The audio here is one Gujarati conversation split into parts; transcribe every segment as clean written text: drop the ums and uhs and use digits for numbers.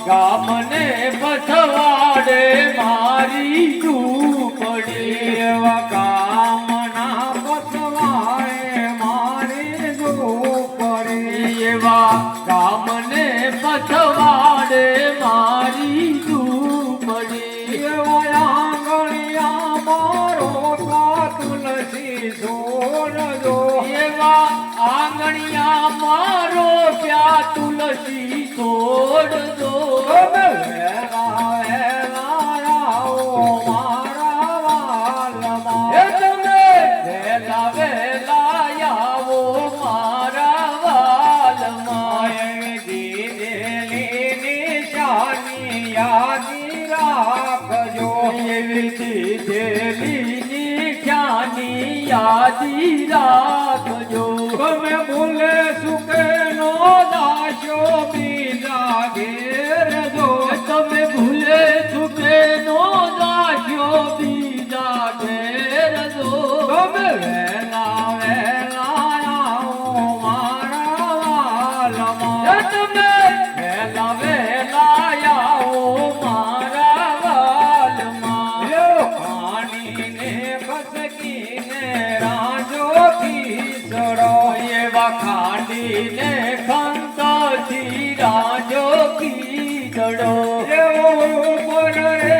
ગામને પછવાડે મારી ઝૂંપડી એવા કામના પછવાડે મારી ઝૂંપડી એવા ગામને પછવાડે મારી ઝૂંપડી એવા આંગણિયા મારો તુલસી છોડજો એવા આંગણિયા મારો પ્યા તુલસી છોડજો યાદી રાખજો તમે ભૂલે સુકે નો દાશો બીજા ઘેર જો તમે ભૂલે સુકે નો દાશો બીજા ઘેર જો તમે વેલા વેલા આવો મારા વાલમાં તમે વેલા વેલા આવો મારા વાલમાં પાણી ને બસકીને એવા ખાંડીને ખંતથી રાજો કીધડો એવો ઉપર રે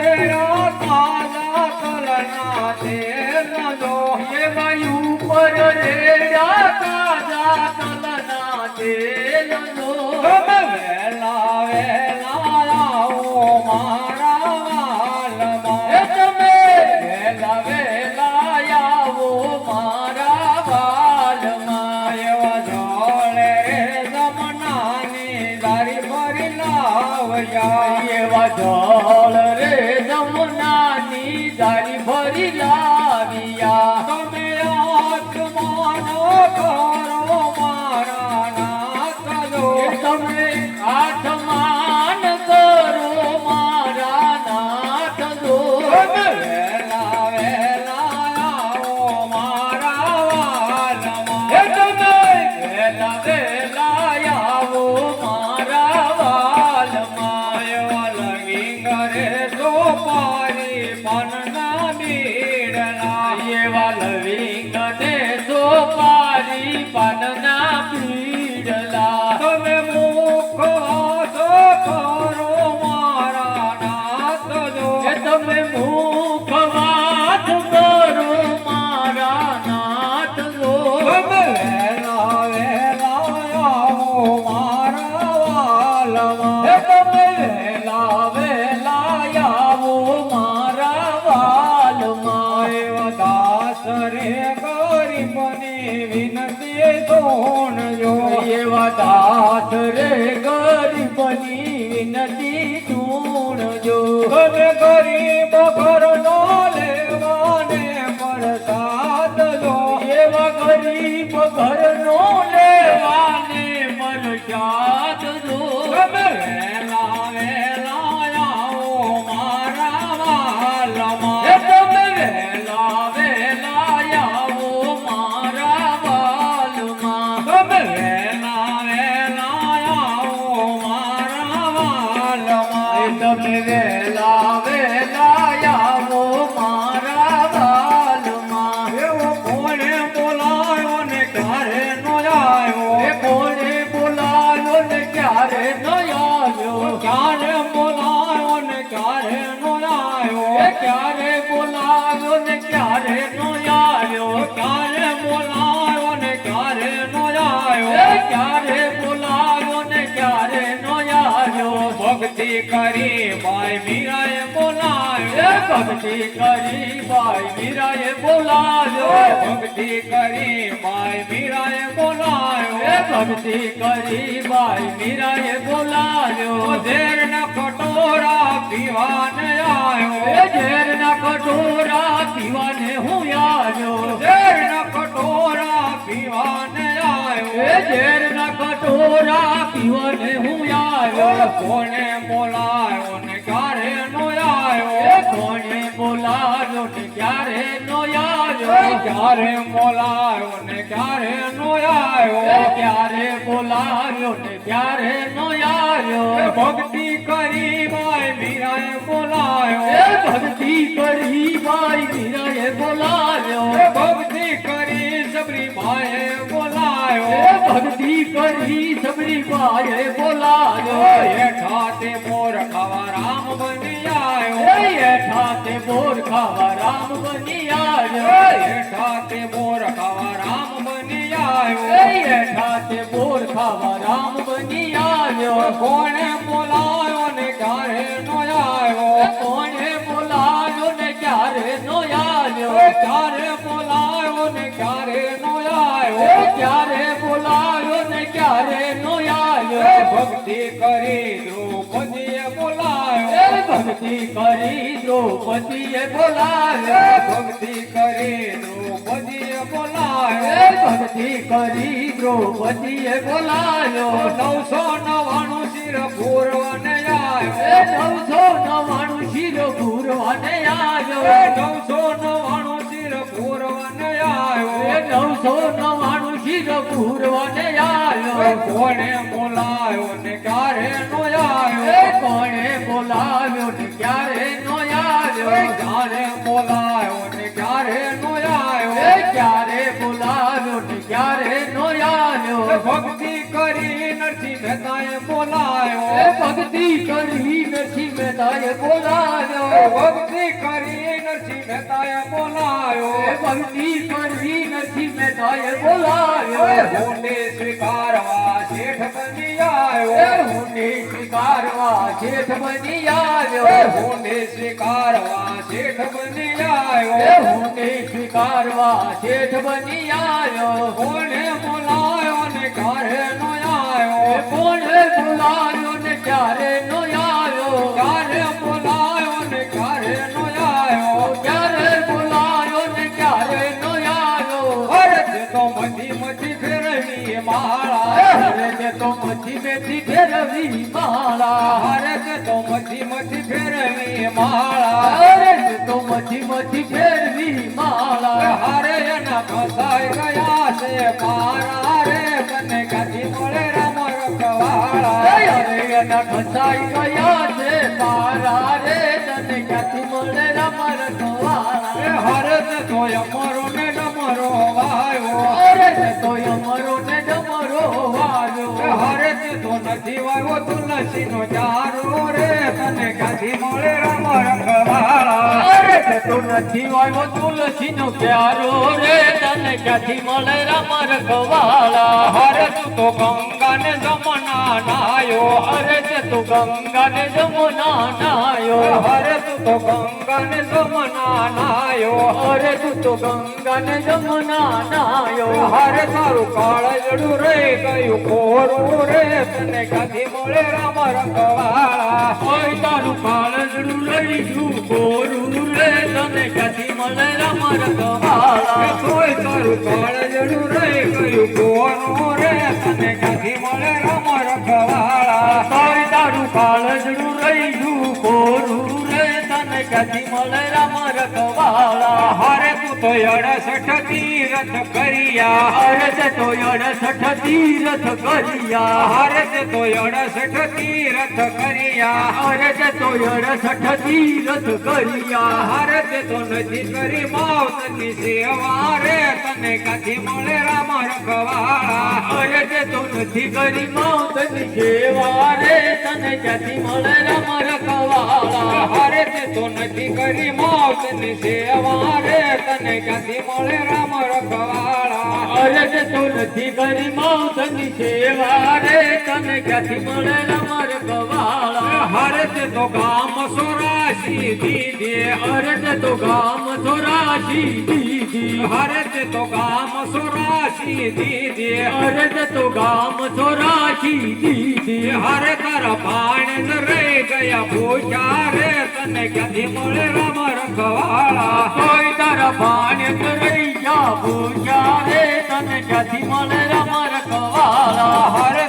તાજા કલના તેલ જો એવા ઉપર રેડા તાજા તલના તેલ જો વેલા વેલા આવો મારા વાલમાં તમે વેલા વેલા આવો મારા વાલમાં એવા જોડે રે જમનાની દારી ભરી લાવયા એવા જળ રે જમનાની દારી ભરી લાવ્યા તમે આત્માનો કરો મારા નાથ જો તમે આત્માન કરો મારા નાથ જો વેલા વેલા આવો મારા વાલમાં તમે વેલા વેલા આવો મારા વાલમાં એવા લગી કરે તો પારી પનના બીડલા એવા લવિંગને સોપારી પાનના પીડલા તમે મુખ હાથો કરો મારા નાથ જો તમે મુખ વાત કરો મારા નાથ જો વેલા વેલા આવો મારા વાલમાં તમે વેલા વેલા આવો મારા વાલમાં એવા દાસ રે ગરીબની વિનંતી સોણજો એવા દાસ રે ગરીબની વિનતી સુણજો તમે ગરીબ ઘરનો લેવાને પ્રસાદ જો એવા ગરીબ ઘરનો લેવાને મરજાદ જો વેલા વેલા આવો મારા વાલમાં તમે વેલા વેલા આવો મારા વાલમાં તમે વેલા વેલા આવો મારા વાલમાં તમે વેલા વેલા આવો મારા વાલમાં એવો કોણે બોલાયો ને ક્યારે નો આવ્યો કોણે બોલાયો ને ક્યારે ન આવ્યો ક્યારે બોલાયો ને ક્યારે નો આવ્યો ક્યારે બોલાયો ને ક્યારે ન આવ્યો ક્યારે બોલાયો ને ક્યારે નો આવ્યો ક્યારે બોલાયો ને ક્યારે ન આવ્યો ભક્તિ કરી ભાઈ મીરાએ બોલાયો ભક્તિ કરી ભાઈ મીરાએ બોલાવ્યો ભક્તિ કરી ભાઈ મીરાએ બોલાયો ભક્તિ કરી ભાઈ મીરાએ બોલાવ્યો ઝેરના કટોરા પીવાને આવ્યો ઝેરના કટોરા પીવાને હું આવ્યો ઝેરના કટોરા પીવાને આવ્યો ઝેર ટોરા પીવને હું આવ્યો કોને બોલાયો ને ક્યારે નો આવ્યો કોને બોલાવ્યો ને ક્યારે નો આવ્યો ક્યારે બોલાયો ને ક્યારે નો આવ્યો ક્યારે બોલાવ્યો ને ક્યારે નો આવ્યો ભક્તિ કરી ભાઈ મીરાએ બોલાયો ભક્તિ કરી ભાઈ મીરાએ બોલાવ્યો ભક્તિ કરી સબરી ભાઈએ બોલાયો ભક્તિ કરી સબરી ભાઈએ બોલાવ્યો હેઠા તે મોર ખાવા રામ બની આવ્યો હેઠા તે બોર ખાવા રામ બની આવ્યો હેઠા તે મોર ખાવા રામ બની આવ્યો હેઠા તે બોર ખાવા રામ બની આવ્યો કોણે બોલાયો ને ક્યારે નો આવ્યો કોને બોલાવ્યો ને ક્યારે નો આવ્યો ક્યારે બોલાયો ને ક્યારે નો આવ્યો ક્યારે બોલાવ્યો ને ક્યારે નો આવ્યો ભક્તિ કરી દ્રૌપદીએ બોલાયો ભક્તિ કરી દ્રૌપદીએ બોલાવ્યો ભક્તિ કરી દ્રૌપદીએ બોલાયો ભક્તિ કરી દ્રૌપદીએ બોલાવ્યો 999 શિર પૂરવાને આવ્યો 999 શિર પૂરવાને આવ્યો 999 શિર પૂરવાને આવ્યો 999 શિર પૂરવાને આવ્યો કોને બોલાયો ને ક્યારે નો આવ્યો કોણે બોલાવ્યો ને ક્યારે નો આવ્યો ક્યારે બોલાયો ને ક્યારે નો આવ્યો ક્યારે બોલાવ્યો ને ક્યારે નો આવ્યો ભક્તિ કરી નરસિંહ મહેતાએ બોલાયો ભક્તિ કરી નરસિંહ મહેતાએ બોલાવ્યો ભક્તિ કરી નરસિંહ મહેતાએ બોલાયો ભક્તિ કરી નરસિંહ મહેતાએ બોલાવ્યો હુંને સ્વીકારવા શેઠ બની આવ્યો હુંને સ્વીકારવા શેઠ બની આવ્યો હુંને સ્વીકારવા શેઠ બની આવ્યો હુંને સ્વીકારવા શેઠ બની આવ્યો કોને બોલાયો ને ક્યારે નો આવ્યો કોણે બોલાવ્યો ને ક્યારે નો આવ્યો ક્યારે બોલાયો ને ક્યારે નો આવ્યો ક્યારે બોલાવ્યો ને ક્યારે નો આવ્યો અરે તે તો મધી મધી ફેરવી માળા અરે તે તો મથી બેથી ફેરવી માળા અરે તે તો મધી મધી ફેરવી માળા અરે તે તો મથી મથી ફેરવી માળા હારે એના ફસાઈ ગયા છે મારા રે તને ક્યાંથી મળે રામ રખવાળા અરે એના ફસાઈ ગયા છે મારા રે તને ક્યાંથી મળે રામ રખવાળા હરે તે તો અમરો ને ડમરો વાયો અરે તે તો અમરો ને ડમરો વાળ્યો હરે તે તો નથી વાયો તુલસી નો ચારો રે તને ક્યાંથી મળે રામ રખવાળા અરે તે તો નથી વાયો તુલસી નો પ્યારો રે તને ક્યાંથી મળે રામ રખવાળા હરે તું તો ગંગા ને જમના નાયો અરે તે તો ગંગા ને જમુના નાયો હરે તું તો ગંગા ને જમના નાયો અરે તું તો ગંગા ને જમુના નાયો હરે તારું કાળજડું રહી ગયું કોરું રે તને ક્યાંથી મળે રામ રખવાળા ઓય તારું કાળજડું લઈ ગયું ગોરું રે તને ક્યાંથી મળે રામ રખવાળા તોય તારું કાળજડું રહી ગયું કોરું રે તને ક્યાંથી મળે રામ રખવાળા ઓય તારું કાળજડું લઈ ગયું ગોરું રે તને ક્યાંથી મળે રામ રખવાળા હરે તું તો 68 તીરથ કર્યા અરે તે તો 68 તીરથ કર્યા હરે તે તો 68 તીરથ કર્યા અરે તે તો 68 તીરથ કર્યા હરે તે તો નથી કરી માવતની સેવા રે તને ક્યાંથી મળે રામ રખવાળા અરે તે તો નથી કરી માવતની સેવા રે તને ક્યાંથી મળે રામ રખવાળા હરે તે તો નથી કરી માવતની સેવા રે તને ક્યાંથી મળે રામ રખવાળા અરે તે તો નથી કરી માવતની સેવા રે તને ક્યાંથી મળે રામ રખવાળા હરે તે તો ગામ સોરાશી દીધી અરે તે તો ગામ સોરાશી દીધી હરે તે તો ગામ સોરાશી દીધી અરે તે તો ગામ સોરાશી દીધી હરે તારા પાણ રહી ગયા ભૂખ્યા રે તને ક્યાંથી મળે રામ રખવાળા કોઈ તારા ભાણ્ય રહી જા ભૂજા રે તને ક્યાંથી મળે રામ રખવાળા હરે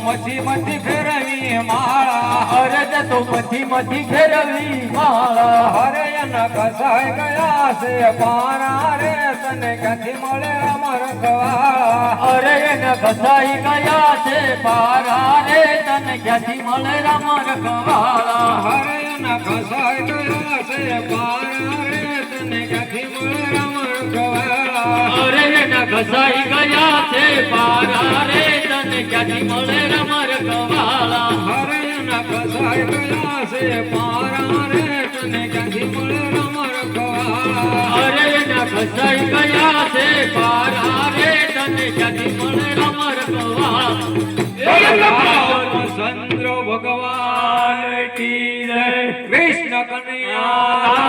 મથી મથી ફેરવી માળા અરજ તો મથી ફેરવી માળા હરે એના કસાઈ ગયા છે પારા રે તને ક્યાંથી મળે અમર ગવાળા અરે એને ઘસાઈ ગયા છે પારા રે તને ક્યાંથી મળે રામર ગવાળા હરે એના કસાઈ ગયા છે પારા રે તને ક્યાંથી મળે અમર ગવાળા અરે એના ઘસાઈ ગયા છે પારા રે તને ક્યાંથી મળે રામર ગવાળા હરે એના કસાઈ ગયા છે પારા રે તને ક્યાંથી મળે અમર ગવાળા અરે એના ઘસાઈ ગયા છે પારા રે તને ક્યાંથી મળે રામર ગવાળા ચંદ્ર ભગવાન કી જય કૃષ્ણ કનૈયા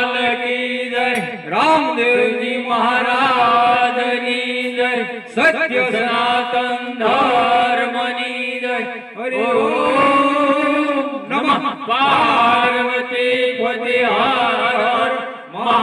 લાલ કી જય રામદેવજી મહારાજની જય સત્ય સનાતન ધર્મની જય હરિ ઓમ નમઃ પાર્વતી પતિ હર હર મહાદેવ